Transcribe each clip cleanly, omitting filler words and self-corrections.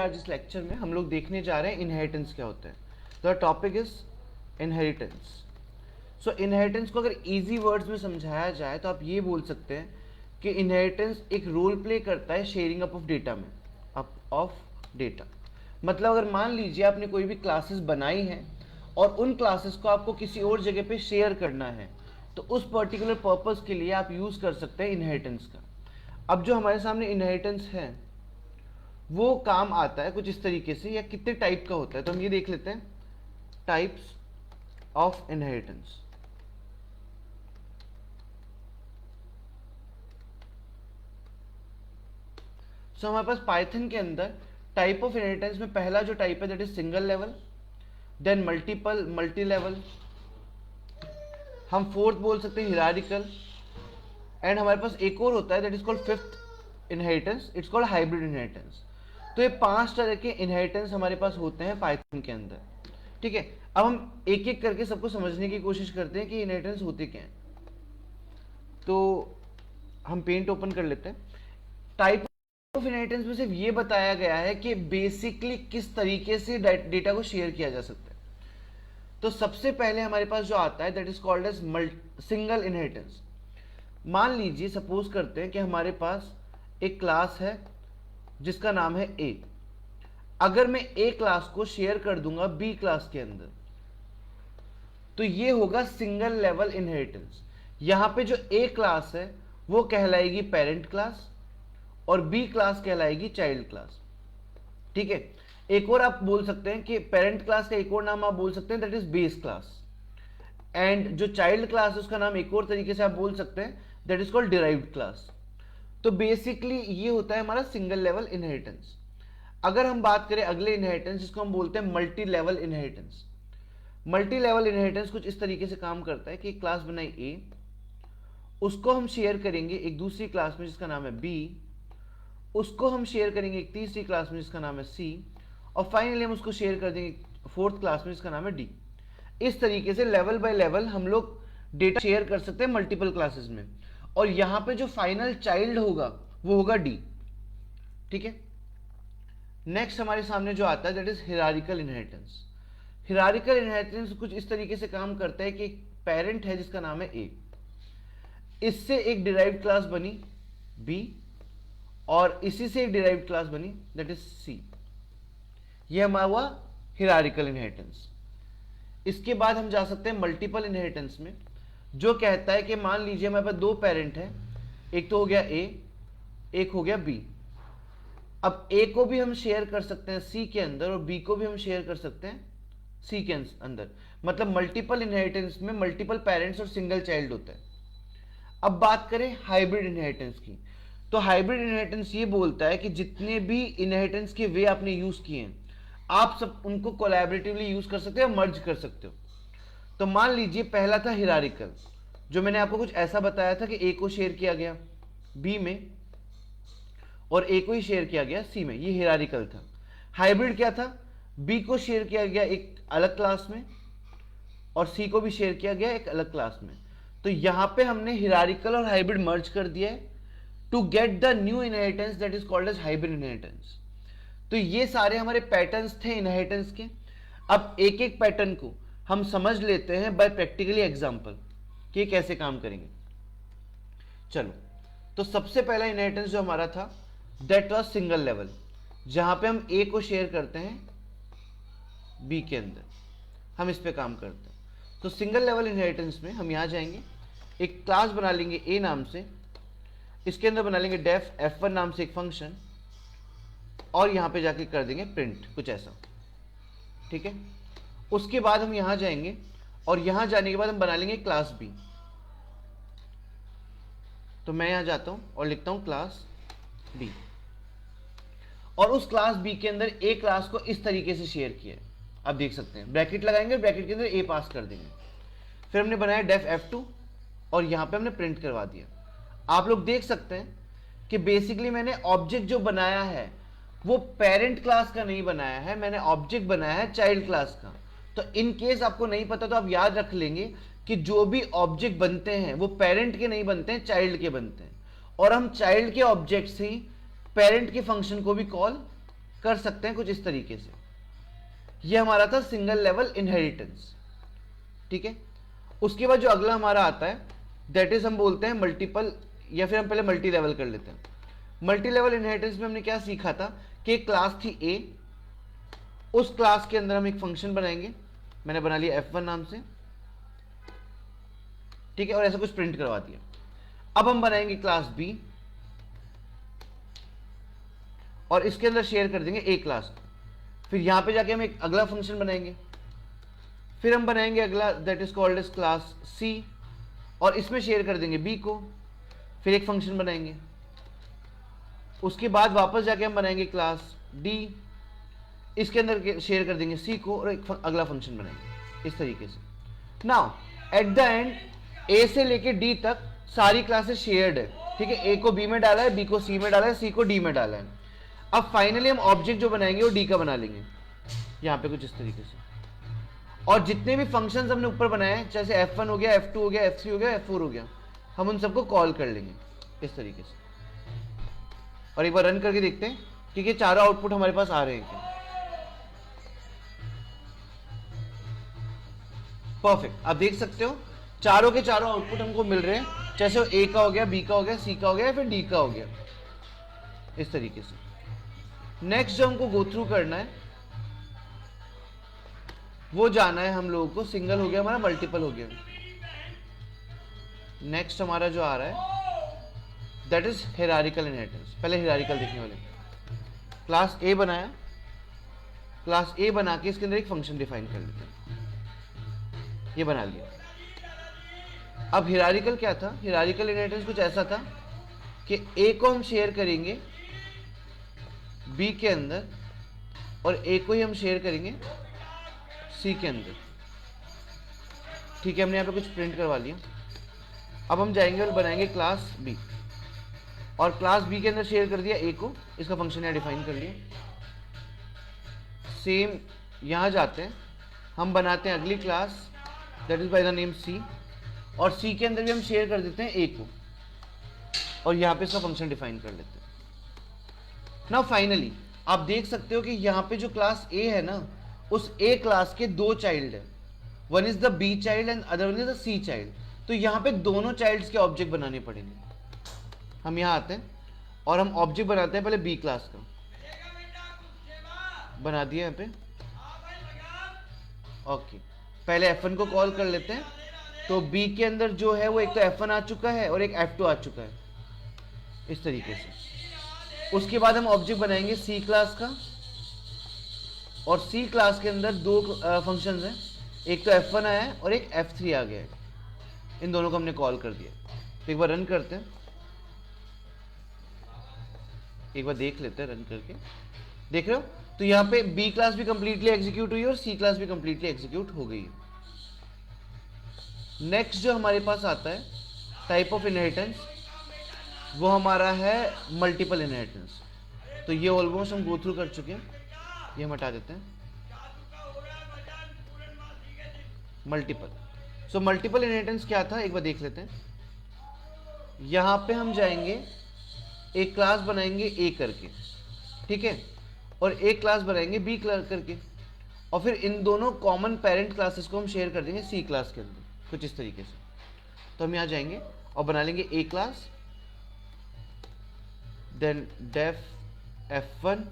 आज इस लेक्चर में हम लोग देखने जा रहे हैं इनहेरिटेंस क्या होता है। The topic is inheritance. So inheritance को अगर इजी वर्ड्स में समझाया जाए तो आप ये बोल सकते हैं कि इनहेरिटेंस एक रोल प्ले करता है शेयरिंग अप ऑफ डेटा में, अप ऑफ डेटा। मतलब अगर मान लीजिए आपने कोई भी क्लासेस बनाई हैं और उन क्लासेस को आपको किसी और जगह पे शेयर करना है, तो उस पर्टिकुलर पर्पस के लिए आप यूज कर सकते हैं इनहेरिटेंस का। अब जो हमारे सामने इनहेरिटेंस है वो काम आता है कुछ इस तरीके से, या कितने टाइप का होता है, तो हम ये देख लेते हैं टाइप्स ऑफ इनहेरिटेंस। सो हमारे पास पाइथन के अंदर टाइप ऑफ इनहेरिटेंस में पहला जो टाइप है that is single level, then multiple, multi level, हम फोर्थ बोल सकते हैं हिरारिकल, एंड हमारे पास एक और होता है that is called fifth inheritance, it's called hybrid inheritance. तो ये 5 तरह के इनहेरिटेंस हमारे पास होते हैं पाइथन के अंदर। ठीक है, अब हम एक एक करके सबको समझने की कोशिश करते हैं कि इनहेरिटेंस होते क्या हैं। तो हम पेंट ओपन कर लेते हैं। टाइप ऑफ इनहेरिटेंस में सिर्फ ये बताया गया है कि बेसिकली किस तरीके से डेटा को शेयर किया जा सकता है। तो सबसे पहले हमारे पास जो आता है that is called as single inheritance. मान लीजिए सपोज करते हैं कि हमारे पास एक क्लास है जिसका नाम है ए। अगर मैं ए क्लास को शेयर कर दूंगा बी क्लास के अंदर, तो ये होगा सिंगल लेवल इनहेरिटेंस। यहां पे जो ए क्लास है वो कहलाएगी पेरेंट क्लास और बी क्लास कहलाएगी चाइल्ड क्लास। ठीक है, एक और आप बोल सकते हैं कि पेरेंट क्लास का एक और नाम आप बोल सकते हैं that is base class, and जो चाइल्ड क्लास है उसका नाम एक और तरीके से आप बोल सकते हैं that is called derived class. तो बेसिकली ये होता है हमारा सिंगल लेवल इनहेरिटेंस। अगर हम बात करें अगले इनहेरिटेंस जिसको हम बोलते हैं multi level inheritance. Multi level inheritance कुछ इस तरीके से काम करता है कि क्लास बनाई ए, उसको हम शेयर करेंगे एक दूसरी क्लास में जिसका नाम है बी, उसको हम शेयर करेंगे एक तीसरी क्लास में जिसका नाम है सी, और फाइनली हम उसको शेयर कर देंगे फोर्थ क्लास में जिसका नाम है डी। इस तरीके से लेवल बाय लेवल हम लोग डेटा शेयर कर सकते हैं मल्टीपल क्लासेस में, और यहां पे जो फाइनल चाइल्ड होगा वो होगा डी। ठीक है, नेक्स्ट हमारे सामने जो आता है that is hierarchical inheritance. Hierarchical inheritance कुछ इस तरीके से काम करता है कि एक पेरेंट है जिसका नाम है ए, इससे एक डिराइव्ड क्लास बनी बी, और इसी से एक डिराइव्ड क्लास बनी दैट इज सी। यह हमारा हुआ हिरारिकल इनहेरिटेंस। इसके बाद हम जा सकते हैं मल्टीपल इनहेरिटेंस में, जो कहता है कि मान लीजिए हमारे पास 2 पेरेंट हैं, एक तो हो गया ए, एक हो गया बी। अब ए को भी हम शेयर कर सकते हैं सी के अंदर और बी को भी हम शेयर कर सकते हैं सी के अंदर। मतलब मल्टीपल इनहेरिटेंस में मल्टीपल पेरेंट्स और सिंगल चाइल्ड होता है। अब बात करें हाइब्रिड इनहेरिटेंस की, तो हाइब्रिड इनहेरिटेंस ये बोलता है कि जितने भी इनहेरिटेंस के वे आपने यूज किए हैं आप सब उनको कोलैबोरेटिवली यूज कर सकते हो, मर्ज कर सकते हो। तो मान लीजिए पहला था हिरारिकल, जो मैंने आपको कुछ ऐसा बताया था कि ए को शेयर किया गया बी में और ए को ही शेयर किया गया सी में, ये हिरारिकल था। हाइब्रिड क्या था, बी को शेयर किया गया एक अलग क्लास में और सी को भी शेयर किया गया एक अलग क्लास में। तो यहां पे हमने हिरारिकल और हाइब्रिड मर्ज कर दिया है to get the new inheritance that is called as hybrid inheritance. तो ये सारे हमारे पैटर्न्स थे इनहेरिटेंस के। अब एक एक पैटर्न को हम समझ लेते हैं बाय प्रैक्टिकली एग्जांपल कि कैसे काम करेंगे। चलो, तो सबसे पहला इनहेरिटेंस जो हमारा था दैट वाज सिंगल लेवल, जहां पे हम ए को शेयर करते हैं बी के अंदर, हम इस पे काम करते हैं। तो सिंगल लेवल इनहेरिटेंस में हम यहां जाएंगे, एक क्लास बना लेंगे ए नाम से, इसके अंदर बना लेंगे डेफ f1 नाम से एक फंक्शन, और यहां पे जाके कर देंगे प्रिंट कुछ ऐसा। ठीक है, उसके बाद हम यहां जाएंगे और यहां जाने के बाद हम बना लेंगे क्लास बी। तो मैं यहां जाता हूं और लिखता हूं क्लास बी, और उस क्लास बी के अंदर ए क्लास को इस तरीके से शेयर किया है। आप देख सकते हैं ब्रैकेट लगाएंगे, ब्रैकेट के अंदर ए पास कर देंगे, फिर हमने बनाया डेफ f2 और यहां पे हमने प्रिंट करवा दिया। आप लोग देख सकते हैं कि बेसिकली मैंने ऑब्जेक्ट जो बनाया है वो पेरेंट क्लास का नहीं बनाया है, मैंने ऑब्जेक्ट बनाया है चाइल्ड क्लास का। तो इन केस आपको नहीं पता तो आप याद रख लेंगे कि जो भी ऑब्जेक्ट बनते हैं वो पेरेंट के नहीं बनते हैं, चाइल्ड के बनते हैं, और हम चाइल्ड के ऑब्जेक्ट से ही पेरेंट के फंक्शन को भी कॉल कर सकते हैं कुछ इस तरीके से। ये हमारा था सिंगल लेवल इनहेरिटेंस, ठीक है। उसके बाद जो अगला हमारा आता है दैट इज हम बोलते हैं मल्टीपल, या फिर हम पहले मल्टी लेवल कर लेते हैं। मल्टी लेवल इनहेरिटेंस में हमने क्या सीखा था कि एक क्लास थी ए, उस क्लास के अंदर हम एक फंक्शन बनाएंगे, मैंने बना लिया F1 नाम से, ठीक है, और ऐसा कुछ प्रिंट करवा दिया। अब हम बनाएंगे क्लास बी और इसके अंदर शेयर कर देंगे ए क्लास। फिर यहां पे जाके हम एक अगला फंक्शन बनाएंगे, फिर हम बनाएंगे अगला that is called as class C और इसमें शेयर कर देंगे बी को, फिर एक फंक्शन बनाएंगे। उसके बाद वापस जाके हम बनाएंगे क्लास डी, इसके अंदर शेयर कर देंगे सी को और एक अगला फंक्शन बनाएंगे इस तरीके से। नाउ एट द एंड ए से लेके डी तक सारी क्लासेस शेयर्ड है, ठीक है। ए को बी में डाला है, बी को सी में डाला है, सी को डी में डाला है। अब फाइनली हम ऑब्जेक्ट जो बनाएंगे वो डी का बना लेंगे यहां पे कुछ इस तरीके से। और जितने भी फंक्शंस हमने ऊपर बनाए हैं, जैसे F1 हो गया, F2 हो गया, F3 हो गया, F4 हो गया, हम उन सबको कॉल कर लेंगे इस तरीके से। और एक बार रन करके देखते हैं कि ये चारों आउटपुट हमारे पास आ रहे हैं क्या। परफेक्ट, आप देख सकते हो चारों के चारों आउटपुट हमको मिल रहे हैं, जैसे वो ए का हो गया, बी का हो गया, सी का हो गया, फिर डी का हो गया इस तरीके से। नेक्स्ट जो हमको गो थ्रू करना है वो जाना है हम लोगों को, सिंगल हो गया हमारा, मल्टीपल हो गया। नेक्स्ट हमारा जो आ रहा है दैट इज हायरार्किकल इनहेरिटेंस। पहले हायरार्किकल देखने वाले, क्लास ए बनाया, क्लास ए बना के इसके अंदर एक फंक्शन डिफाइन कर लेते हैं, ये बना लिया। अब हायरार्किकल क्या था, हायरार्किकल इनहेरिटेंस कुछ ऐसा था कि ए को हम शेयर करेंगे बी के अंदर और ए को ही हम शेयर करेंगे सी के अंदर, ठीक है। हमने यहाँ पे कुछ प्रिंट करवा लिया। अब हम जाएंगे और बनाएंगे क्लास बी और क्लास बी के अंदर शेयर कर दिया ए को, इसका फंक्शन यहाँ डिफाइन कर लिया। सेम यहाँ जाते हैं, हम बनाते हैं अगली class that is by the name C और सी के अंदर भी हम शेयर कर देते हैं ए को और यहाँ पे इसका फंक्शन डिफाइन कर लेते हैं। नाउ फाइनली आप देख सकते हो कि यहाँ पे जो क्लास ए है ना, उस ए क्लास के दो चाइल्ड है, one is the B child and other one is the C child. तो यहाँ पे दोनों चाइल्ड्स के ऑब्जेक्ट बनाने पड़ेंगे। हम यहाँ आते हैं और हम ऑब्जेक्ट बनाते हैं पहले बी क्लास का, बना दिया यहाँ पे। ओके, पहले F1 को कॉल कर लेते हैं। तो बी के अंदर जो है वो एक तो F1 आ चुका है और एक F2 आ चुका है इस तरीके से। उसके बाद हम ऑब्जेक्ट बनाएंगे सी क्लास का और सी क्लास के अंदर दो फंक्शंस हैं, एक तो F1 आया है और एक F3 आ गया है। इन दोनों को हमने कॉल कर दिया। तो एक बार रन करते हैं, एक बार देख लेते हैं रन करके। देख रहे हो, तो यहाँ पे बी क्लास भी कंप्लीटली एग्जीक्यूट हुई और सी क्लास भी कंप्लीटली एग्जीक्यूट हो गई है। नेक्स्ट जो हमारे पास आता है टाइप ऑफ इनहेरिटेंस, वो हमारा है मल्टीपल इनहेरिटेंस। तो ये ऑलमोस्ट हम गो थ्रू कर चुके हैं, ये हम हटा देते हैं। मल्टीपल, सो मल्टीपल इनहेरिटेंस क्या था एक बार देख लेते हैं। यहां पे हम जाएंगे, एक क्लास बनाएंगे ए करके, ठीक है, और एक क्लास बनाएंगे बी क्लास करके, और फिर इन दोनों कॉमन पेरेंट क्लासेस को हम शेयर कर देंगे सी क्लास के अंदर, कुछ इस तरीके से। तो हम यहाँ जाएंगे और बना लेंगे ए क्लास, देन डेफ F1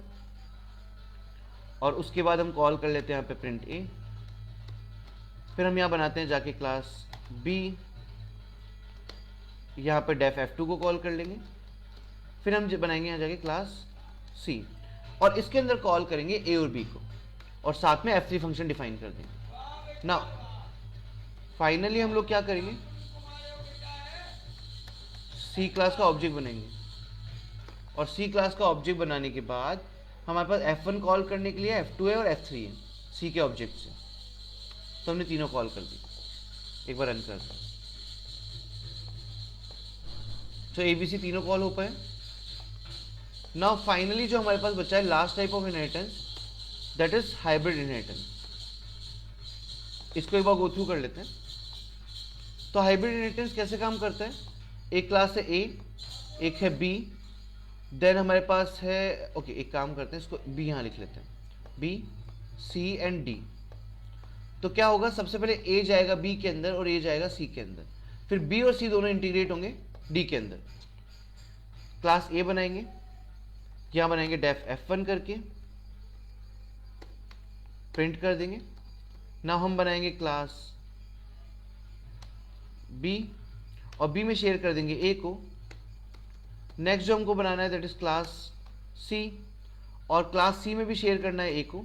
और उसके बाद हम कॉल कर लेते हैं यहाँ पे प्रिंट ए। फिर हम यहाँ बनाते हैं जाके क्लास B, यहाँ पे डेफ F2 को कॉल कर लेंगे। फिर हम बनाएंगे यहाँ जाके क्लास C और इसके अंदर कॉल करेंगे A और B को और साथ में F3 फंक्शन डिफाइन कर देंगे। नाउ फाइनली हम लोग क्या करेंगे, C क्लास का ऑब्जेक्ट बनाएंगे और C क्लास का ऑब्जेक्ट बनाने के बाद हमारे पास F1 कॉल करने के लिए F2 है और F3 है C के ऑब्जेक्ट से। तो हमने तीनों कॉल कर दी। एक बार रन करते हैं, तो ABC तीनों कॉल हो पाए। नाउ फाइनली जो हमारे पास बचा है last type of inheritance, that is hybrid inheritance. इसको एक बार गो थ्रू कर लेते हैं। तो हाइब्रिड इनहेरिटेंस कैसे काम करता है, एक क्लास है A, एक है B देन हमारे पास है, ओके एक काम करते हैं, इसको बी यहाँ लिख लेते हैं, बी सी एंड डी। तो क्या होगा, सबसे पहले ए जाएगा बी के अंदर और ए जाएगा सी के अंदर, फिर बी और सी दोनों इंटीग्रेट होंगे डी के अंदर। क्लास ए बनाएंगे, यहां बनाएंगे डेफ F1 करके प्रिंट कर देंगे। नाउ हम बनाएंगे क्लास बी और बी में शेयर कर देंगे ए को। नेक्स्ट जो हमको बनाना है दैट इज क्लास सी, और क्लास सी में भी शेयर करना है ए को,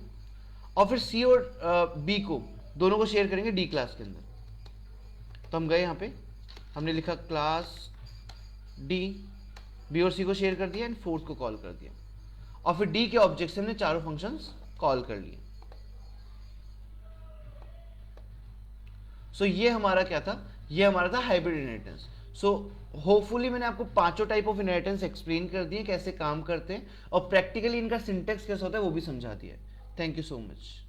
और फिर सी और बी को दोनों को शेयर करेंगे डी क्लास के अंदर। तो हम गए यहाँ पे, हमने लिखा क्लास डी, बी और सी को शेयर कर दिया एंड फोर्थ को कॉल कर दिया, और फिर डी के ऑब्जेक्ट से हमने चारों फंक्शंस कॉल कर लिए। सो ये हमारा क्या था, ये हमारा था हाइब्रिड इनहेरिटेंस। सो होपफुली मैंने आपको पांचों टाइप ऑफ इनहेरिटेंस एक्सप्लेन कर दिए कैसे काम करते हैं, और प्रैक्टिकली इनका सिंटेक्स कैसा होता है वो भी समझा दिया है। Thank you so much.